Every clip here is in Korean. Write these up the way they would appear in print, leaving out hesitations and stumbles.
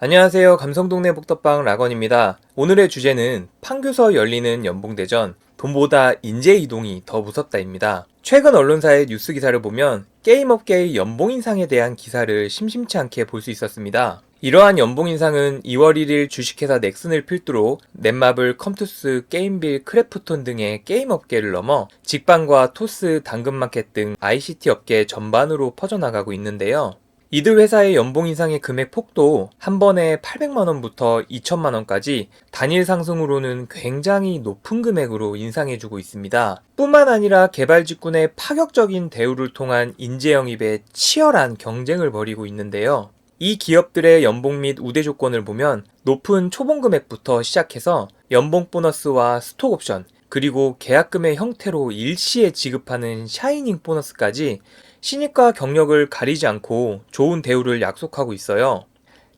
안녕하세요. 감성동네 복덕방 락원입니다. 오늘의 주제는 판교서 열리는 연봉대전, 돈보다 인재 이동이 더 무섭다입니다. 최근 언론사의 뉴스 기사를 보면 게임업계의 연봉 인상에 대한 기사를 심심치 않게 볼 수 있었습니다. 이러한 연봉 인상은 2월 1일 주식회사 넥슨을 필두로 넷마블, 컴투스, 게임빌, 크래프톤 등의 게임 업계를 넘어 직방과 토스, 당근마켓 등 ICT 업계 전반으로 퍼져나가고 있는데요. 이들 회사의 연봉 인상의 금액 폭도 한 번에 800만원부터 2천만원까지 단일 상승으로는 굉장히 높은 금액으로 인상해주고 있습니다. 뿐만 아니라 개발 직군의 파격적인 대우를 통한 인재 영입에 치열한 경쟁을 벌이고 있는데요. 이 기업들의 연봉 및 우대 조건을 보면 높은 초봉 금액부터 시작해서 연봉 보너스와 스톡 옵션, 그리고 계약금의 형태로 일시에 지급하는 샤이닝 보너스까지 신입과 경력을 가리지 않고 좋은 대우를 약속하고 있어요.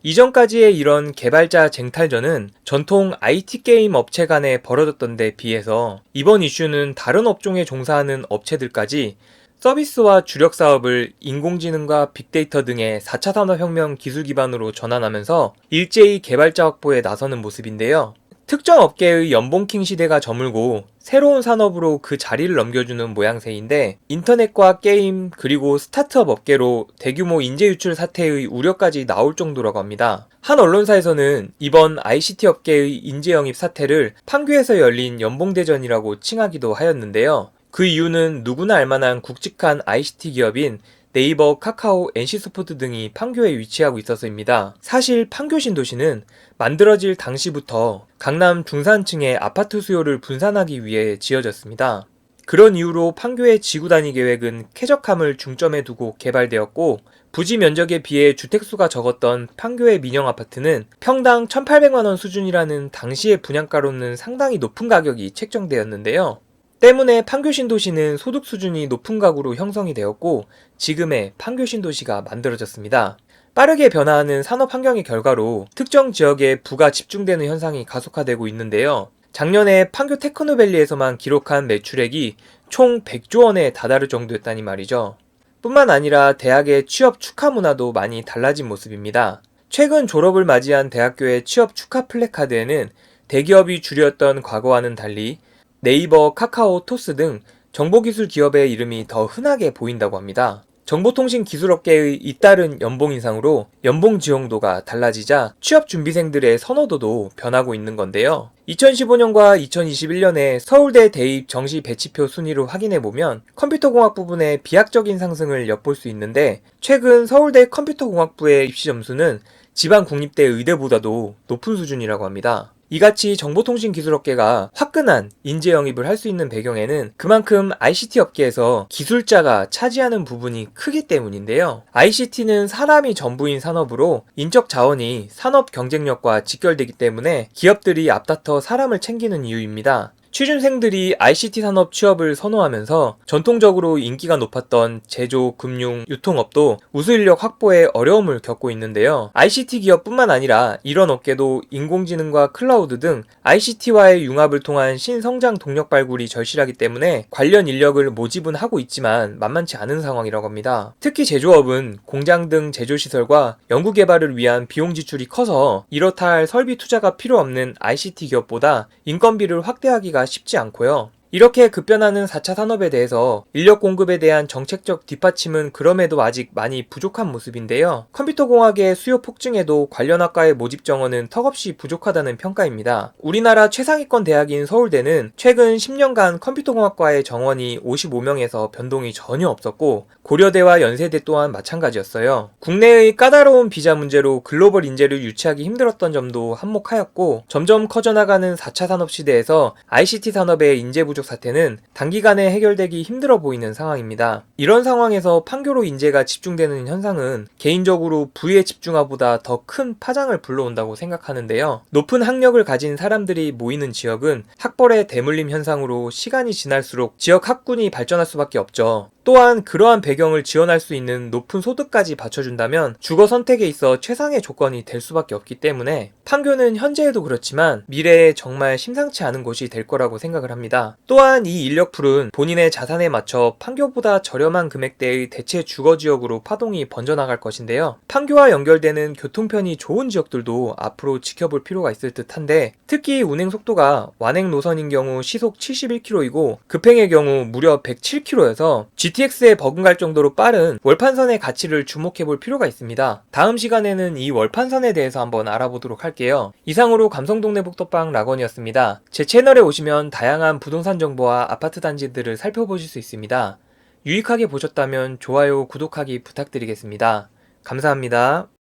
이전까지의 이런 개발자 쟁탈전은 전통 IT 게임 업체 간에 벌어졌던 데 비해서 이번 이슈는 다른 업종에 종사하는 업체들까지 서비스와 주력 사업을 인공지능과 빅데이터 등의 4차 산업혁명 기술 기반으로 전환하면서 일제히 개발자 확보에 나서는 모습인데요. 특정 업계의 연봉킹 시대가 저물고 새로운 산업으로 그 자리를 넘겨주는 모양새인데, 인터넷과 게임 그리고 스타트업 업계로 대규모 인재 유출 사태의 우려까지 나올 정도라고 합니다. 한 언론사에서는 이번 ICT 업계의 인재 영입 사태를 판교에서 열린 연봉대전이라고 칭하기도 하였는데요. 그 이유는 누구나 알만한 굵직한 ICT 기업인 네이버, 카카오, NC소프트 등이 판교에 위치하고 있어서입니다. 사실 판교 신도시는 만들어질 당시부터 강남 중산층의 아파트 수요를 분산하기 위해 지어졌습니다. 그런 이유로 판교의 지구 단위 계획은 쾌적함을 중점에 두고 개발되었고, 부지 면적에 비해 주택수가 적었던 판교의 민영 아파트는 평당 1,800만원 수준이라는 당시의 분양가로는 상당히 높은 가격이 책정되었는데요. 때문에 판교 신도시는 소득 수준이 높은 가구로 형성이 되었고, 지금의 판교 신도시가 만들어졌습니다. 빠르게 변화하는 산업 환경의 결과로 특정 지역에 부가 집중되는 현상이 가속화되고 있는데요. 작년에 판교 테크노밸리에서만 기록한 매출액이 총 100조 원에 다다를 정도였다니 말이죠. 뿐만 아니라 대학의 취업 축하 문화도 많이 달라진 모습입니다. 최근 졸업을 맞이한 대학교의 취업 축하 플래카드에는 대기업이 주류였던 과거와는 달리 네이버, 카카오, 토스 등 정보기술 기업의 이름이 더 흔하게 보인다고 합니다. 정보통신 기술업계의 잇따른 연봉 인상으로 연봉 지형도가 달라지자 취업 준비생들의 선호도도 변하고 있는 건데요. 2015년과 2021년에 서울대 대입 정시 배치표 순위를 확인해보면 컴퓨터공학 부분의 비약적인 상승을 엿볼 수 있는데, 최근 서울대 컴퓨터공학부의 입시 점수는 지방 국립대 의대보다도 높은 수준이라고 합니다. 이같이 정보통신 기술업계가 화끈한 인재 영입을 할 수 있는 배경에는 그만큼 ICT 업계에서 기술자가 차지하는 부분이 크기 때문인데요. ICT는 사람이 전부인 산업으로 인적 자원이 산업 경쟁력과 직결되기 때문에 기업들이 앞다퉈 사람을 챙기는 이유입니다. 취준생들이 ICT 산업 취업을 선호하면서 전통적으로 인기가 높았던 제조, 금융, 유통업도 우수인력 확보에 어려움을 겪고 있는데요. ICT 기업뿐만 아니라 이런 업계도 인공지능과 클라우드 등 ICT와의 융합을 통한 신성장 동력 발굴이 절실하기 때문에 관련 인력을 모집은 하고 있지만 만만치 않은 상황이라고 합니다. 특히 제조업은 공장 등 제조시설과 연구개발을 위한 비용 지출이 커서 이렇다 할 설비 투자가 필요 없는 ICT 기업보다 인건비를 확대하기가 쉽지 않고요. 이렇게 급변하는 4차 산업에 대해서 인력 공급에 대한 정책적 뒷받침은 그럼에도 아직 많이 부족한 모습인데요. 컴퓨터공학의 수요 폭증에도 관련 학과의 모집 정원은 턱없이 부족하다는 평가입니다. 우리나라 최상위권 대학인 서울대는 최근 10년간 컴퓨터공학과의 정원이 55명에서 변동이 전혀 없었고, 고려대와 연세대 또한 마찬가지였어요. 국내의 까다로운 비자 문제로 글로벌 인재를 유치하기 힘들었던 점도 한몫하였고, 점점 커져나가는 4차 산업 시대에서 ICT 산업의 인재 부족 사태는 단기간에 해결되기 힘들어 보이는 상황입니다. 이런 상황에서 판교로 인재가 집중되는 현상은 개인적으로 부의 집중화보다 더 큰 파장을 불러온다고 생각하는데요. 높은 학력을 가진 사람들이 모이는 지역은 학벌의 대물림 현상으로 시간이 지날수록 지역 학군이 발전할 수밖에 없죠. 또한 그러한 배경을 지원할 수 있는 높은 소득까지 받쳐준다면 주거 선택에 있어 최상의 조건이 될 수밖에 없기 때문에 판교는 현재에도 그렇지만 미래에 정말 심상치 않은 곳이 될 거라고 생각을 합니다. 또한 이 인력풀은 본인의 자산에 맞춰 판교보다 저렴한 금액대의 대체 주거지역으로 파동이 번져나갈 것인데요. 판교와 연결되는 교통편이 좋은 지역들도 앞으로 지켜볼 필요가 있을 듯한데, 특히 운행 속도가 완행 노선인 경우 시속 71km이고 급행의 경우 무려 107km여서 GTX에 버금갈 정도로 빠른 월판선의 가치를 주목해볼 필요가 있습니다. 다음 시간에는 이 월판선에 대해서 한번 알아보도록 할게요. 이상으로 감성동네 복덕방 락원이었습니다. 제 채널에 오시면 다양한 부동산 정보와 아파트 단지들을 살펴보실 수 있습니다. 유익하게 보셨다면 좋아요, 구독하기 부탁드리겠습니다. 감사합니다.